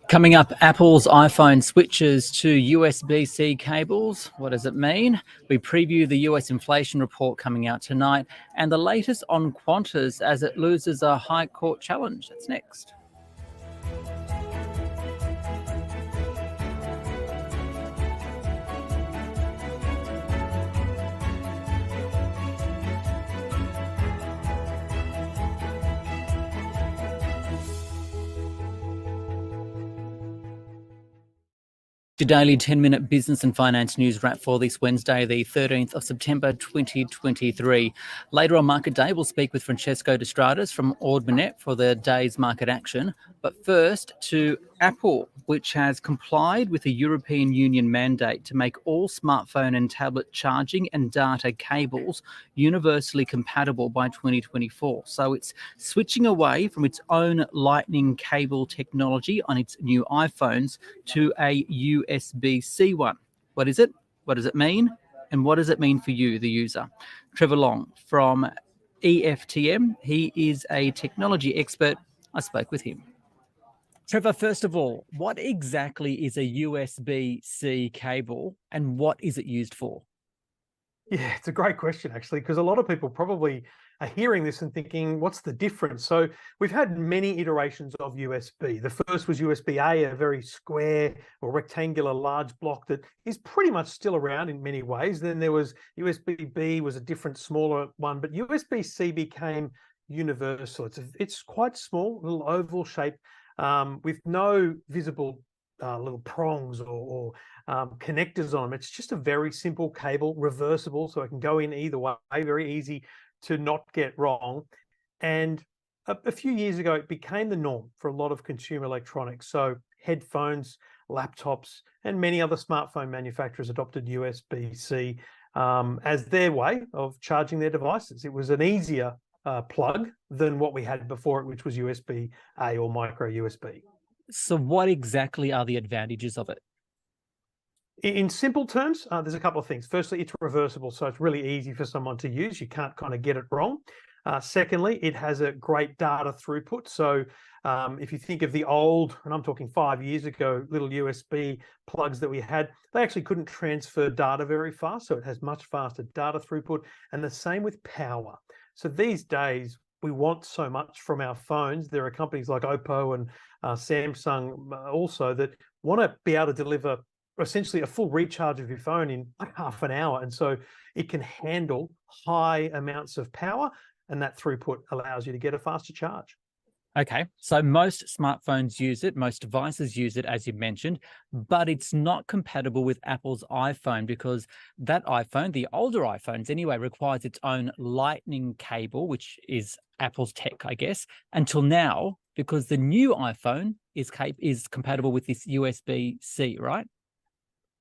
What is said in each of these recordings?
Coming up, Apple's iPhone switches to USB-C cables. What does it mean? We preview the US inflation report coming out tonight and the latest on Qantas as it loses a High Court challenge. That's next. Your daily 10-minute business and finance news wrap for this Wednesday, the 13th of September 2023. Later on Market Day, we'll speak with Francesco De Stradis from Ord Minnett for the day's market action. But first to Apple, which has complied with a European Union mandate to make all smartphone and tablet charging and data cables universally compatible by 2024. So it's switching away from its own Lightning cable technology on its new iPhones to a USB-C one. What is it? What does it mean? And what does it mean for you, the user? Trevor Long from ETFM. He is a technology expert. I spoke with him. Trevor, first of all, what exactly is a USB-C cable and what is it used for? Yeah, it's a great question, actually, because a lot of people probably are hearing this and thinking, what's the difference? So we've had many iterations of USB. The first was USB-A, a very square or rectangular large block that is pretty much still around in many ways. Then there was USB-B, was a different, smaller one, but USB-C became universal. It's quite small, little oval shape with no visible little prongs or connectors on them. It's just a very simple cable, reversible, so it can go in either way, very easy to not get wrong. And a few years ago, it became the norm for a lot of consumer electronics. So headphones, laptops, and many other smartphone manufacturers adopted USB-C as their way of charging their devices. It was an easier plug than what we had before it, which was USB-A or micro USB. So what exactly are the advantages of it? In simple terms, there's a couple of things. Firstly, it's reversible, so it's really easy for someone to use. You can't kind of get it wrong. Secondly, it has a great data throughput. So if you think of the old, and I'm talking 5 years ago, little USB plugs that we had, they actually couldn't transfer data very fast. So it has much faster data throughput, and the same with power. So these days, we want so much from our phones. There are companies like Oppo and Samsung also that want to be able to deliver essentially a full recharge of your phone in like half an hour. And so it can handle high amounts of power, and that throughput allows you to get a faster charge. Okay, so most smartphones use it, most devices use it, as you mentioned, but it's not compatible with Apple's iPhone because that iPhone, the older iPhones anyway, requires its own Lightning cable, which is Apple's tech, I guess, until now, because the new iPhone is compatible with this USB-C, right?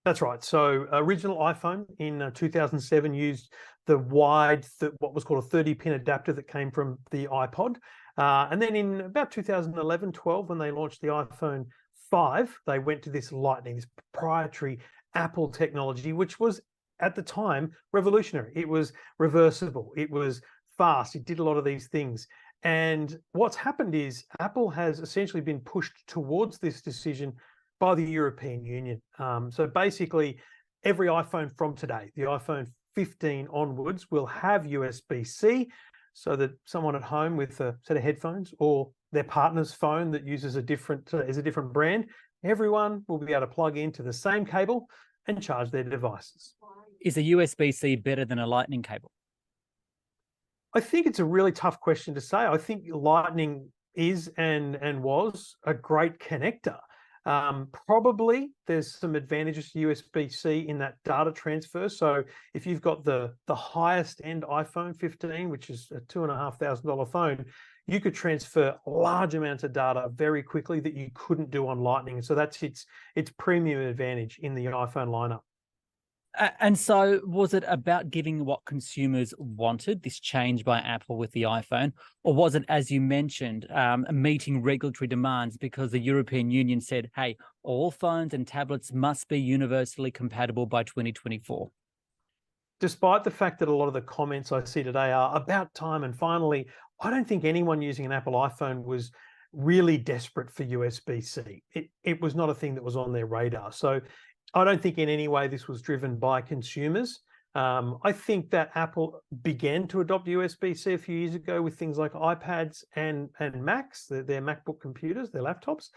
That's right. So original iPhone in 2007 used the wide, what was called a 30-pin adapter that came from the iPod. And then in about 2011-12, when they launched the iPhone 5, they went to this Lightning, this proprietary Apple technology, which was at the time revolutionary. It was reversible. It was fast. It did a lot of these things. And what's happened is Apple has essentially been pushed towards this decision by the European Union. So basically, every iPhone from today, the iPhone 15 onwards, will have USB-C, so that someone at home with a set of headphones or their partner's phone that uses a different brand, everyone will be able to plug into the same cable and charge their devices. Is a USB-C better than a Lightning cable? I think it's a really tough question to say. I think Lightning is and was a great connector. Probably there's some advantages to USB-C in that data transfer. So if you've got the highest end iPhone 15, which is a $2,500 phone, you could transfer large amounts of data very quickly that you couldn't do on Lightning. So that's its premium advantage in the iPhone lineup. And so was it about giving what consumers wanted, this change by Apple with the iPhone, or was it, as you mentioned, meeting regulatory demands because the European Union said, hey, all phones and tablets must be universally compatible by 2024? Despite the fact that a lot of the comments I see today are about time and finally, I don't think anyone using an Apple iPhone was really desperate for USB-C. It was not a thing that was on their radar. So I don't think in any way this was driven by consumers. I think that Apple began to adopt USB-C a few years ago with things like iPads and Macs, their MacBook computers, their laptops.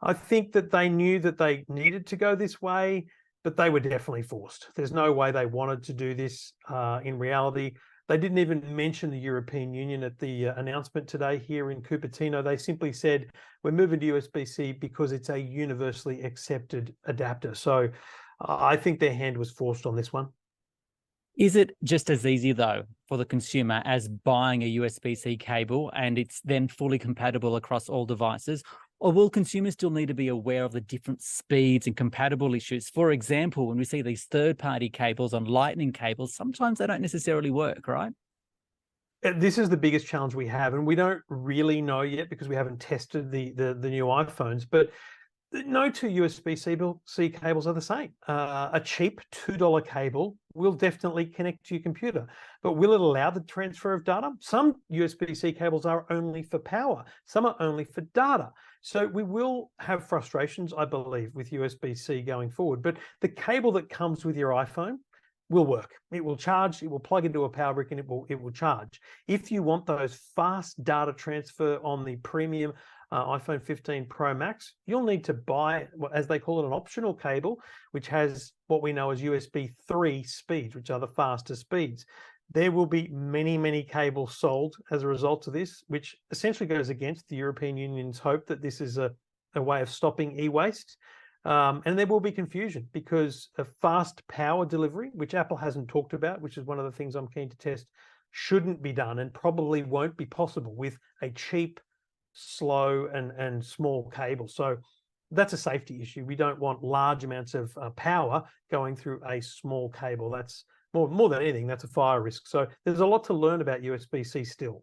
I think that they knew that they needed to go this way, but they were definitely forced. There's no way they wanted to do this in reality. They didn't even mention the European Union at the announcement today here in Cupertino. They simply said, we're moving to USB-C because it's a universally accepted adapter. So I think their hand was forced on this one. Is it just as easy, though, for the consumer as buying a USB-C cable and it's then fully compatible across all devices? Or will consumers still need to be aware of the different speeds and compatible issues? For example, when we see these third-party cables on lightning cables, sometimes they don't necessarily work, right? This is the biggest challenge we have, and we don't really know yet because we haven't tested the new iPhones, but no two USB-C cables are the same. A cheap $2 cable will definitely connect to your computer, but will it allow the transfer of data? Some USB-C cables are only for power. Some are only for data. So we will have frustrations, I believe, with USB-C going forward, but the cable that comes with your iPhone will work. It will charge, it will plug into a power brick, and it will charge. If you want those fast data transfer on the premium iPhone 15 Pro Max, you'll need to buy, as they call it, an optional cable, which has what we know as USB 3 speeds, which are the faster speeds. There will be many, many cables sold as a result of this, which essentially goes against the European Union's hope that this is a way of stopping e-waste. And there will be confusion because of fast power delivery, which Apple hasn't talked about, which is one of the things I'm keen to test, shouldn't be done and probably won't be possible with a cheap, slow and small cable. So that's a safety issue. We don't want large amounts of power going through a small cable. That's more than anything, that's a fire risk. So there's a lot to learn about USB-C still.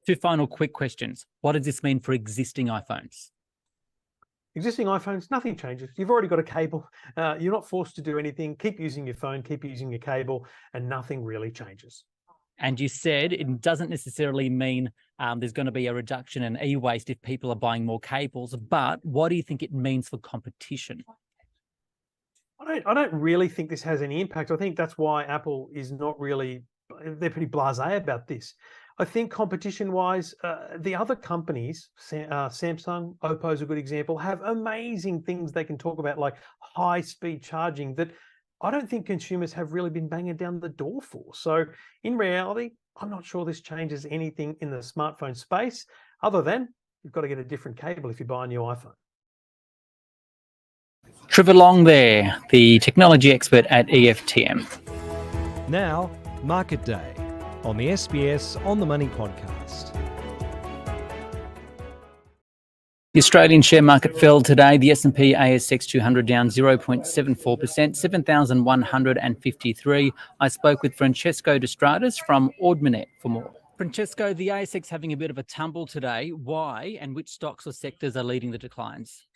Two final quick questions. What does this mean for existing iPhones? Existing iPhones, nothing changes. You've already got a cable. You're not forced to do anything. Keep using your phone, keep using your cable, and nothing really changes. And you said it doesn't necessarily mean there's going to be a reduction in e-waste if people are buying more cables, but what do you think it means for competition? I don't really think this has any impact. I think that's why Apple is not really, they're pretty blasé about this. I think competition-wise, the other companies, Samsung, Oppo is a good example, have amazing things they can talk about, like high-speed charging that I don't think consumers have really been banging down the door for. So in reality, I'm not sure this changes anything in the smartphone space, other than you've got to get a different cable if you buy a new iPhone. Trevor Long there, the technology expert at ETFM. Now, Market Day on the SBS On the Money podcast. The Australian share market fell today. The S&P ASX 200 down 0.74%, 7,153. I spoke with Francesco De Stradis from Ord Minnett for more. Francesco, the ASX having a bit of a tumble today. Why and which stocks or sectors are leading the declines?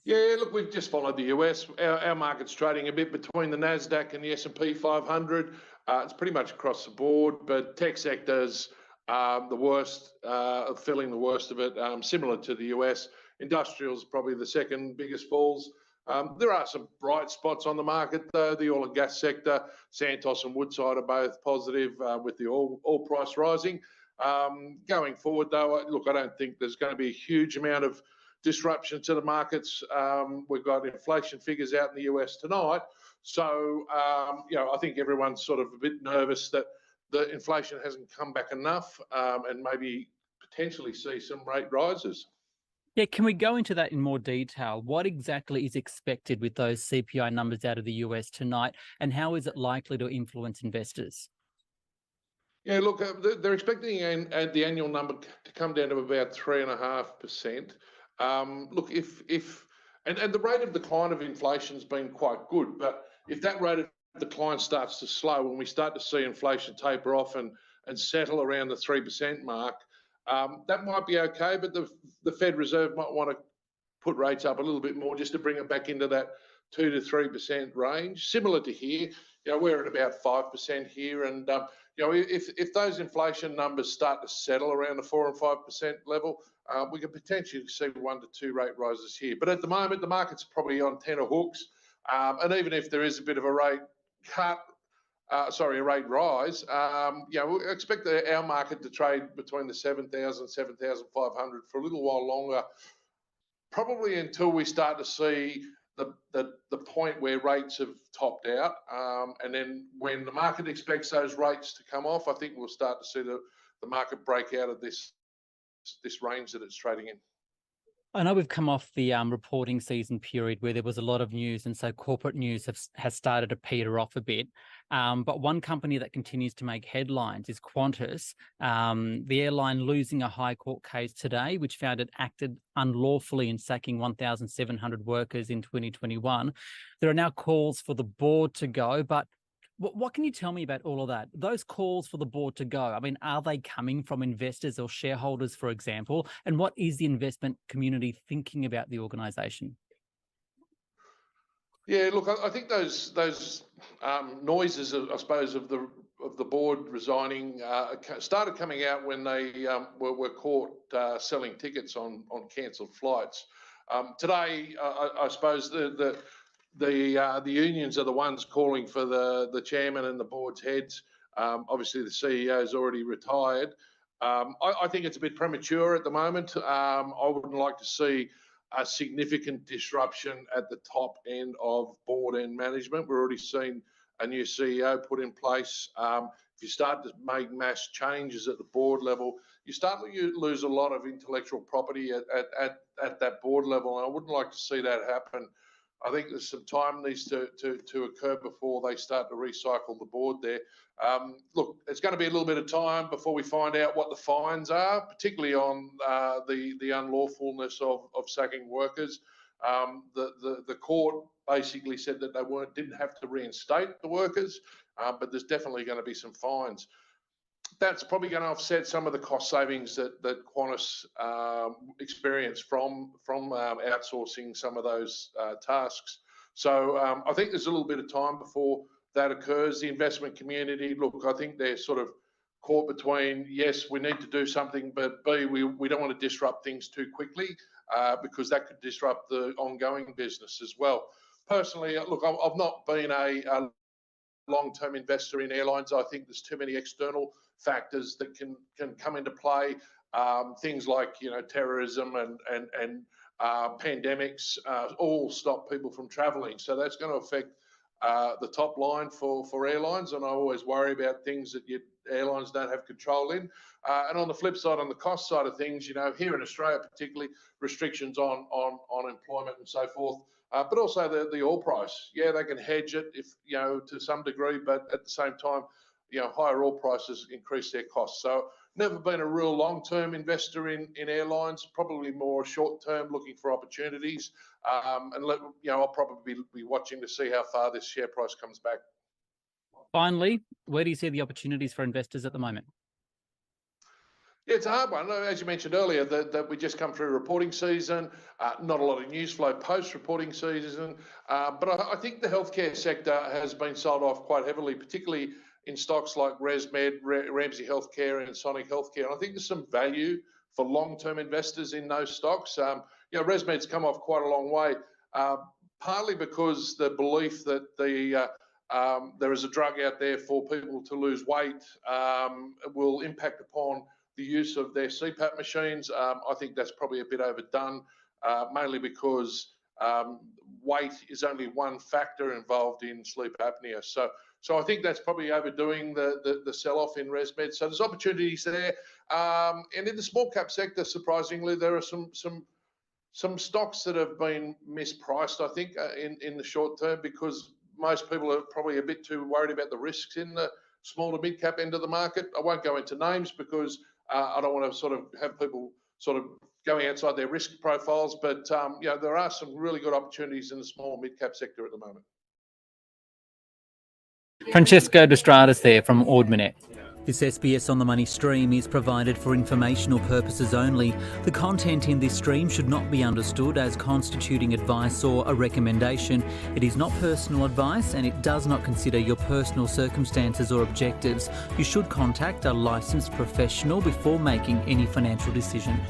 Yeah, look, we've just followed the US. Our market's trading a bit between the NASDAQ and the S&P 500. It's pretty much across the board, but tech sectors the worst, feeling the worst of it, similar to the US. Industrial's probably the second biggest falls. There are some bright spots on the market, though. The oil and gas sector, Santos and Woodside are both positive with the oil price rising. Going forward, though, look, I don't think there's going to be a huge amount of disruption to the markets. We've got inflation figures out in the US tonight. So, I think everyone's sort of a bit nervous that the inflation hasn't come back enough and maybe potentially see some rate rises. Yeah, can we go into that in more detail? What exactly is expected with those CPI numbers out of the US tonight, and how is it likely to influence investors? Yeah, look, they're expecting the annual number to come down to about 3.5%. Look, and the rate of decline of inflation's been quite good, but if that rate of decline starts to slow and we start to see inflation taper off and settle around the 3% mark, that might be okay, but the Fed Reserve might want to put rates up a little bit more just to bring it back into that 2 to 3% range. Similar to here, we're at about 5% here, and if those inflation numbers start to settle around the 4 and 5% level, we could potentially see 1 to 2 rate rises here. But at the moment, the market's probably on tenor hooks, and even if there is a bit of a rate cut, a rate rise, we expect our market to trade between the 7,000, 7,500 for a little while longer, probably until we start to see the point where rates have topped out. And then when the market expects those rates to come off, I think we'll start to see the market break out of this range that it's trading in. I know we've come off the reporting season period where there was a lot of news, and so corporate news has started to peter off a bit. But one company that continues to make headlines is Qantas, the airline losing a High Court case today, which found it acted unlawfully in sacking 1,700 workers in 2021. There are now calls for the board to go, but what can you tell me about all of that? Those calls for the board to go, I mean, are they coming from investors or shareholders, for example? And what is the investment community thinking about the organisation? Yeah, look, I think those noises, I suppose, of the board resigning started coming out when they were caught selling tickets on cancelled flights. Today, I suppose the unions are the ones calling for the chairman and the board's heads. Obviously, the CEO's already retired. I think it's a bit premature at the moment. I wouldn't like to see a significant disruption at the top end of board and management. We're already seeing a new CEO put in place. If you start to make mass changes at the board level, you start to lose a lot of intellectual property at that board level. And I wouldn't like to see that happen. I think there's some time needs to occur before they start to recycle the board there. Look, it's going to be a little bit of time before we find out what the fines are, particularly on the unlawfulness of sacking workers. The court basically said that they didn't have to reinstate the workers, but there's definitely going to be some fines. That's probably going to offset some of the cost savings that Qantas experienced from outsourcing some of those tasks. So I think there's a little bit of time before that occurs. The investment community, look, I think they're sort of caught between, yes, we need to do something, but B, we don't want to disrupt things too quickly because that could disrupt the ongoing business as well. Personally, look, I've not been a long-term investor in airlines. I think there's too many external factors that can come into play. Things like terrorism and pandemics all stop people from travelling. So that's going to affect the top line for airlines, and I always worry about things that airlines don't have control in. And on the flip side, on the cost side of things, here in Australia particularly, restrictions on employment and so forth. But also the oil price. Yeah, they can hedge it if to some degree, but at the same time, higher oil prices increase their costs. So never been a real long-term investor in airlines, probably more short-term looking for opportunities. I'll probably be watching to see how far this share price comes back. Finally, where do you see the opportunities for investors at the moment? Yeah, it's a hard one. As you mentioned earlier, that we just come through reporting season, not a lot of news flow post-reporting season. But I think the healthcare sector has been sold off quite heavily, particularly in stocks like ResMed, Ramsay Healthcare and Sonic Healthcare. And I think there's some value for long-term investors in those stocks. ResMed's come off quite a long way, partly because the belief that there is a drug out there for people to lose weight will impact upon the use of their CPAP machines. I think that's probably a bit overdone, mainly because weight is only one factor involved in sleep apnea. So I think that's probably overdoing the sell-off in ResMed. So there's opportunities there. And in the small cap sector, surprisingly, there are some stocks that have been mispriced, I think, in the short term, because most people are probably a bit too worried about the risks in the small to mid cap end of the market. I won't go into names because I don't want to sort of have people sort of going outside their risk profiles, but there are some really good opportunities in the small mid cap sector at the moment. Francesco De Stradis there from Ord Minnett. This SBS On the Money stream is provided for informational purposes only. The content in this stream should not be understood as constituting advice or a recommendation. It is not personal advice and it does not consider your personal circumstances or objectives. You should contact a licensed professional before making any financial decision.